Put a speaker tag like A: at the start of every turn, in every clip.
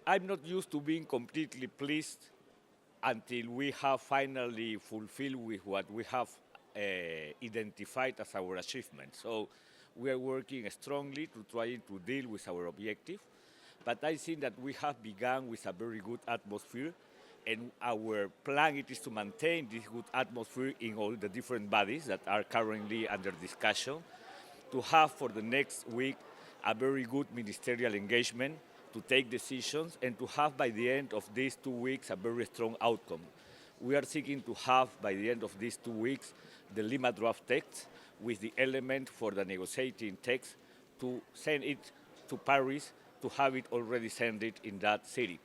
A: I'm not used to being completely pleased until we have finally fulfilled with what we have identified as our achievement. So we are working strongly to try to deal with our objective. But I think that we have begun with a very good atmosphere, and our plan it is to maintain this good atmosphere in all the different bodies that are currently under discussion, to have for the next week a very good ministerial engagement, to take decisions, and to have by the end of these 2 weeks a very strong outcome. We are seeking to have by the end of these 2 weeks the Lima draft text with the element for the negotiating text to send it to Paris, to have it already sent it in that city.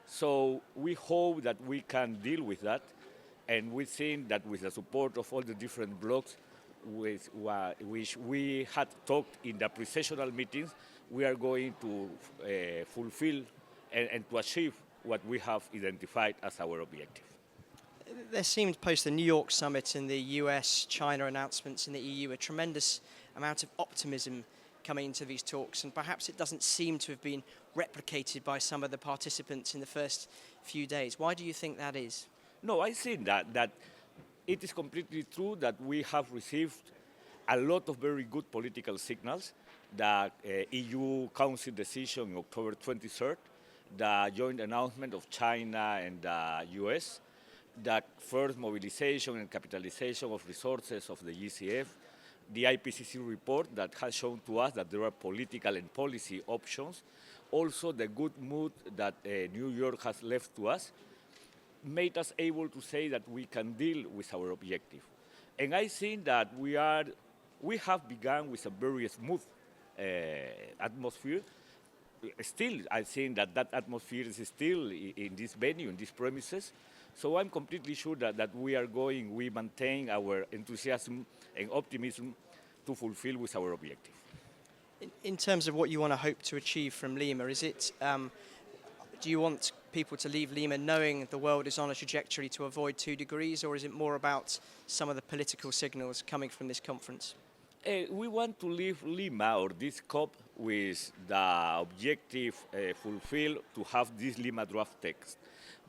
A: So we hope that we can deal with that, and we think that with the support of all the different blocs with which we had talked in the pre-sessional meetings, we are going to fulfill and to achieve what we have identified as our objective.
B: There seemed, post the New York summit and the US-China announcements in the EU, a tremendous amount of optimism coming into these talks, and perhaps it doesn't seem to have been replicated by some of the participants in the first few days. Why do you think that is?
A: No, I think that it is completely true that we have received a lot of very good political signals. The EU Council decision on October 23rd, the joint announcement of China and the US, the first mobilization and capitalization of resources of the GCF, the IPCC report that has shown to us that there are political and policy options. Also, the good mood that New York has left to us made us able to say that we can deal with our objective. And I think that we have begun with a very smooth atmosphere. Still, I think that atmosphere is still in this venue, in these premises. So I'm completely sure that we maintain our enthusiasm and optimism to fulfill with our objective.
B: In terms of what you want to hope to achieve from Lima, is it, do you want people to leave Lima knowing the world is on a trajectory to avoid 2 degrees, or is it more about some of the political signals coming from this conference?
A: We want to leave Lima or this COP with the objective fulfilled to have this Lima draft text.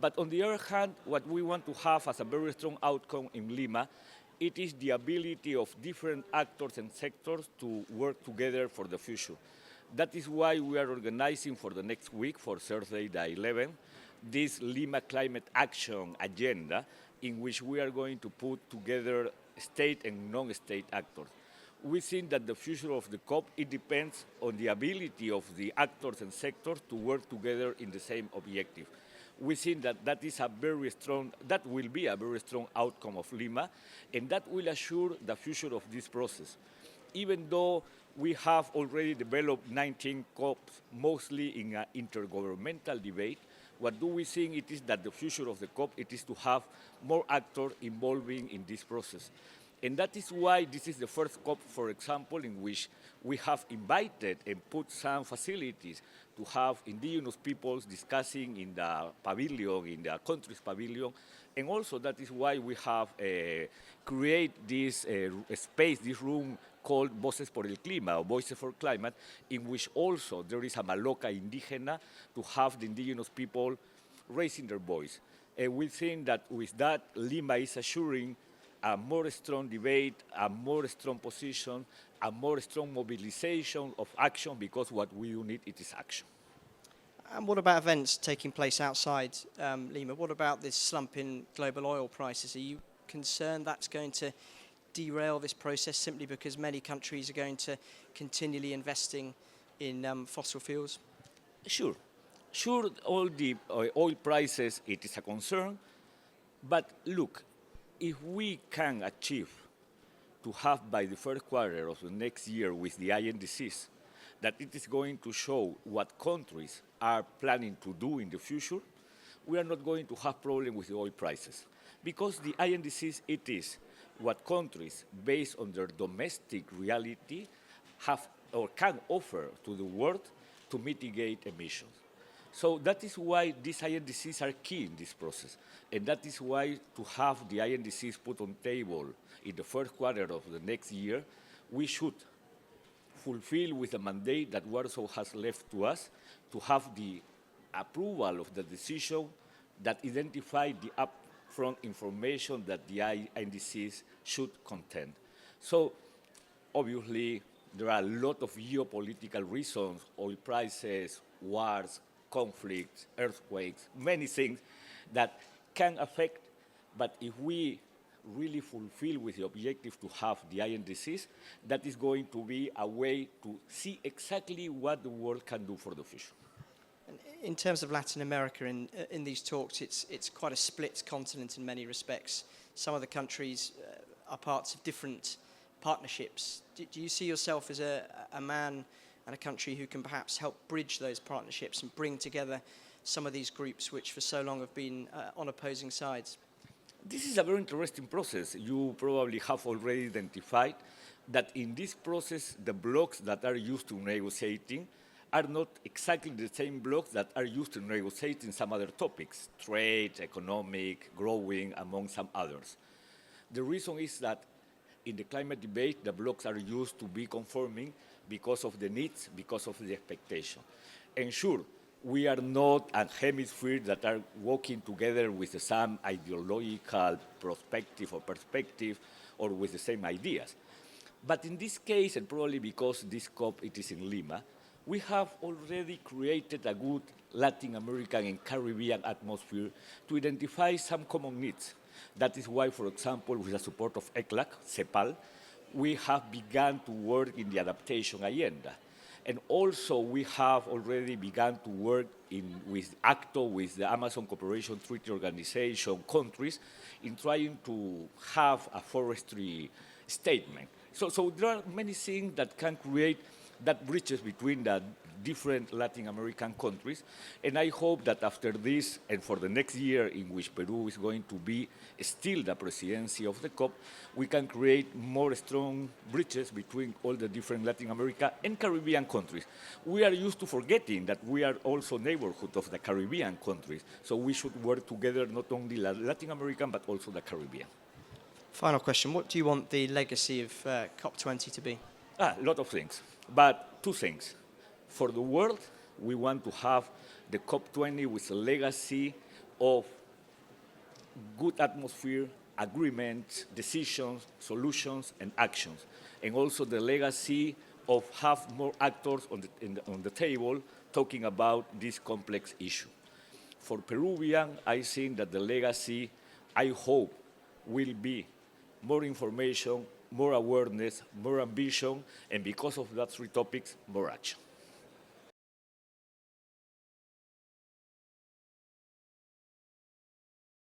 A: But on the other hand, what we want to have as a very strong outcome in Lima, it is the ability of different actors and sectors to work together for the future. That is why we are organizing for the next week, for Thursday the 11th, this Lima Climate Action Agenda, in which we are going to put together state and non-state actors. We think that the future of the COP, it depends on the ability of the actors and sectors to work together in the same objective. We think that that will be a very strong outcome of Lima, and that will assure the future of this process. Even though we have already developed 19 COPs, mostly in an intergovernmental debate, what do we think it is that the future of the COP, it is to have more actors involving in this process. And that is why this is the first COP, for example, in which we have invited and put some facilities to have indigenous peoples discussing in the pavilion, in the country's pavilion. And also that is why we have created this space, this room called Voces por el Clima, or Voices for Climate, in which also there is a Maloca Indígena to have the indigenous people raising their voice. And we think that with that, Lima is assuring a more strong debate, a more strong position, a more strong mobilization of action, because what we need, it is action.
B: And what about events taking place outside Lima? What about this slump in global oil prices? Are you concerned that's going to derail this process simply because many countries are going to continually investing in fossil fuels?
A: Sure, all the oil prices, it is a concern. But look, if we can achieve to have by the first quarter of the next year with the INDCs, that it is going to show what countries are planning to do in the future, we are not going to have problem with the oil prices. Because the INDCs, it is what countries, based on their domestic reality, have or can offer to the world to mitigate emissions. So that is why these INDCs are key in this process. And that is why to have the INDCs put on table in the first quarter of the next year, we should fulfill with the mandate that Warsaw has left to us to have the approval of the decision that identify the upfront information that the INDCs should contain. So obviously, there are a lot of geopolitical reasons, oil prices, wars, conflicts, earthquakes, many things that can affect, but if we really fulfill with the objective to have the INDCs, that is going to be a way to see exactly what the world can do for the future.
B: In terms of Latin America, in these talks, it's quite a split continent in many respects. Some of the countries are parts of different partnerships. Do you see yourself as a man and a country who can perhaps help bridge those partnerships and bring together some of these groups which for so long have been on opposing sides?
A: This is a very interesting process. You probably have already identified that in this process, the blocks that are used to negotiating are not exactly the same blocks that are used to negotiating some other topics, trade, economic, growing, among some others. The reason is that in the climate debate, the blocks are used to be conforming because of the needs, because of the expectation. And sure, we are not a hemisphere that are working together with some ideological perspective or with the same ideas. But in this case, and probably because this COP it is in Lima, we have already created a good Latin American and Caribbean atmosphere to identify some common needs. That is why, for example, with the support of ECLAC, CEPAL, we have begun to work in the adaptation agenda. And also, we have already begun to work with ACTO, with the Amazon Cooperation Treaty Organization countries, in trying to have a forestry statement. So there are many things that can create that bridges between the different Latin American countries. And I hope that after this, and for the next year in which Peru is going to be still the presidency of the COP, we can create more strong bridges between all the different Latin America and Caribbean countries. We are used to forgetting that we are also neighborhood of the Caribbean countries. So we should work together, not only Latin American, but also the Caribbean.
B: Final question. What do you want the legacy of COP20 to be?
A: A lot of things, but two things. For the world, we want to have the COP20 with a legacy of good atmosphere, agreements, decisions, solutions, and actions. And also the legacy of have more actors on the table talking about this complex issue. For Peruvian, I think that the legacy, I hope, will be more information, more awareness, more ambition, and because of that three topics, more action.